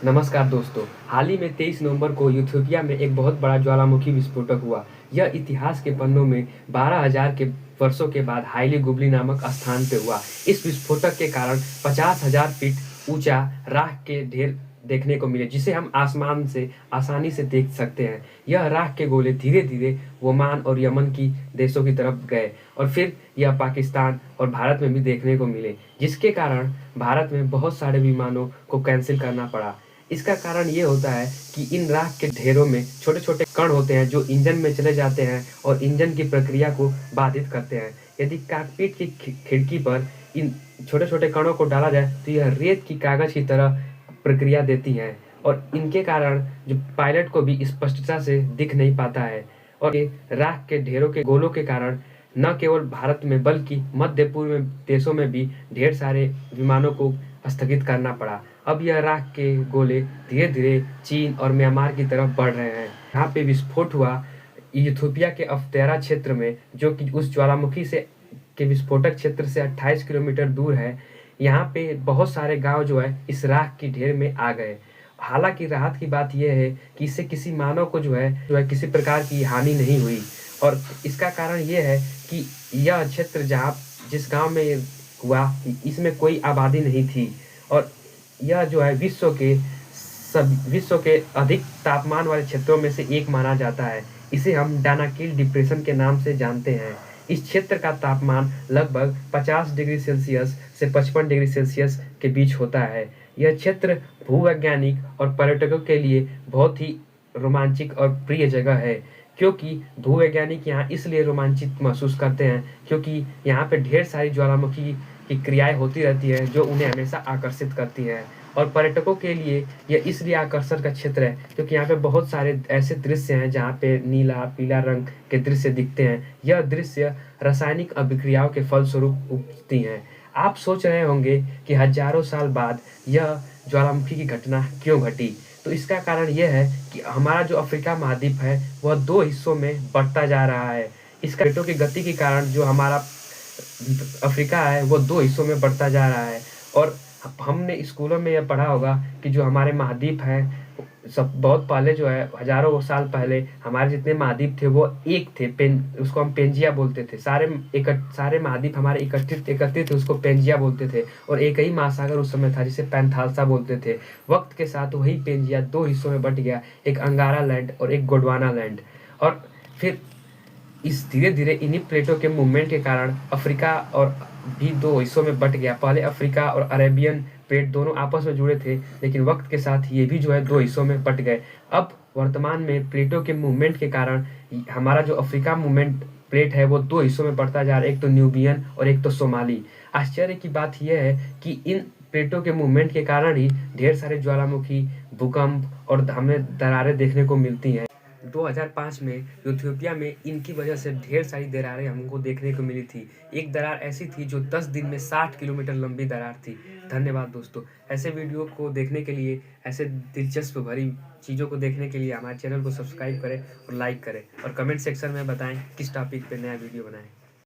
नमस्कार दोस्तों। हाल ही में 23 नवंबर को इथियोपिया में एक बहुत बड़ा ज्वालामुखी विस्फोटक हुआ। यह इतिहास के पन्नों में 12,000 के वर्षों के बाद हाइली गुबली नामक स्थान पे हुआ। इस विस्फोटक के कारण 50,000 फीट ऊंचा राख के ढेर देखने को मिले, जिसे हम आसमान से आसानी से देख सकते हैं। यह राख के गोले धीरे धीरे ओमान और यमन की देशों की तरफ गए और फिर यह पाकिस्तान और भारत में भी देखने को मिले, जिसके कारण भारत में बहुत सारे विमानों को कैंसिल करना पड़ा। इसका कारण ये होता है कि इन राख के ढेरों में छोटे छोटे कण होते हैं जो इंजन में चले जाते हैं और इंजन की प्रक्रिया को बाधित करते हैं। यदि कॉकपिट की खिड़की पर इन छोटे छोटे कणों को डाला जाए तो यह रेत की कागज की तरह प्रक्रिया देती हैं और इनके कारण जो पायलट को भी स्पष्टता से दिख नहीं पाता है। और ये राख के ढेरों के गोलों के कारण न केवल भारत में बल्कि मध्य पूर्व देशों में भी ढेर सारे विमानों को स्थगित करना पड़ा। अब यह राख के गोले धीरे धीरे चीन और म्यांमार की तरफ बढ़ रहे हैं। यहाँ पे विस्फोट हुआ इथियोपिया के अफ्तेरा क्षेत्र में, जो कि उस ज्वालामुखी से के विस्फोटक क्षेत्र से 28 किलोमीटर दूर है। यहाँ पे बहुत सारे गांव जो है इस राख की ढेर में आ गए। हालांकि राहत की बात यह है कि इससे किसी मानव को जो है किसी प्रकार की हानि नहीं हुई। और इसका कारण ये है कि यह क्षेत्र जहाँ जिस गांव में हुआ इसमें कोई आबादी नहीं थी और यह जो है विश्व के अधिक तापमान वाले क्षेत्रों में से एक माना जाता है। इसे हम डानाकिल डिप्रेशन के नाम से जानते हैं। इस क्षेत्र का तापमान लगभग 50 डिग्री सेल्सियस से 55 डिग्री सेल्सियस के बीच होता है। यह क्षेत्र भूवैज्ञानिक और पर्यटकों के लिए बहुत ही रोमांचक और प्रिय जगह है, क्योंकि भूवैज्ञानिक यहाँ इसलिए रोमांचित महसूस करते हैं क्योंकि यहाँ पे ढेर सारी ज्वालामुखी की क्रियाएं होती रहती है जो उन्हें हमेशा आकर्षित करती हैं। और पर्यटकों के लिए यह इसलिए आकर्षण का क्षेत्र है क्योंकि यहाँ पे बहुत सारे ऐसे दृश्य हैं जहाँ पे नीला पीला रंग के दृश्य दिखते हैं। यह दृश्य रासायनिक अभिक्रियाओं के फलस्वरूप उगती हैं। आप सोच रहे होंगे कि हजारों साल बाद यह ज्वालामुखी की घटना क्यों घटी। तो इसका कारण यह है कि हमारा जो अफ्रीका महाद्वीप है वह दो हिस्सों में बढ़ता जा रहा है। इस प्लेटों की गति के कारण जो हमारा अफ्रीका है वो दो हिस्सों में बढ़ता जा रहा है। और हमने स्कूलों में यह पढ़ा होगा कि जो हमारे महाद्वीप हैं सब बहुत पहले जो है हजारों साल पहले हमारे जितने महाद्वीप थे वो एक थे। उसको हम पेंजिया बोलते थे। सारे महाद्वीप हमारे एकत्रित थे, उसको पेंजिया बोलते थे। और एक ही महासागर उस समय था जिसे पैंथालसा बोलते थे। वक्त के साथ वही पेंजिया दो हिस्सों में बट गया, एक अंगारा लैंड और एक गोंडवाना लैंड। और फिर इस धीरे धीरे इन्हीं प्लेटों के मूवमेंट के कारण अफ्रीका और भी दो हिस्सों में बट गया। पहले अफ्रीका और अरेबियन प्लेट दोनों आपस में जुड़े थे, लेकिन वक्त के साथ ये भी जो है दो हिस्सों में बट गए। अब वर्तमान में प्लेटों के मूवमेंट के कारण हमारा जो अफ्रीका मूवमेंट प्लेट है वो दो हिस्सों में बढ़ता जा रहा है, एक तो न्यूबियन और एक तो सोमाली। आश्चर्य की बात यह है कि इन प्लेटों के मूवमेंट के कारण ही ढेर सारे ज्वालामुखी, भूकंप और हमें दरारें देखने को मिलती हैं। 2005 में इथियोपिया में इनकी वजह से ढेर सारी दरारें हमको देखने को मिली थी। एक दरार ऐसी थी जो 10 दिन में 60 किलोमीटर लंबी दरार थी। धन्यवाद दोस्तों। ऐसे वीडियो को देखने के लिए, ऐसे दिलचस्प भरी चीज़ों को देखने के लिए हमारे चैनल को सब्सक्राइब करें और लाइक करें और कमेंट सेक्शन में बताएं किस टॉपिक पे नया वीडियो बनाएं।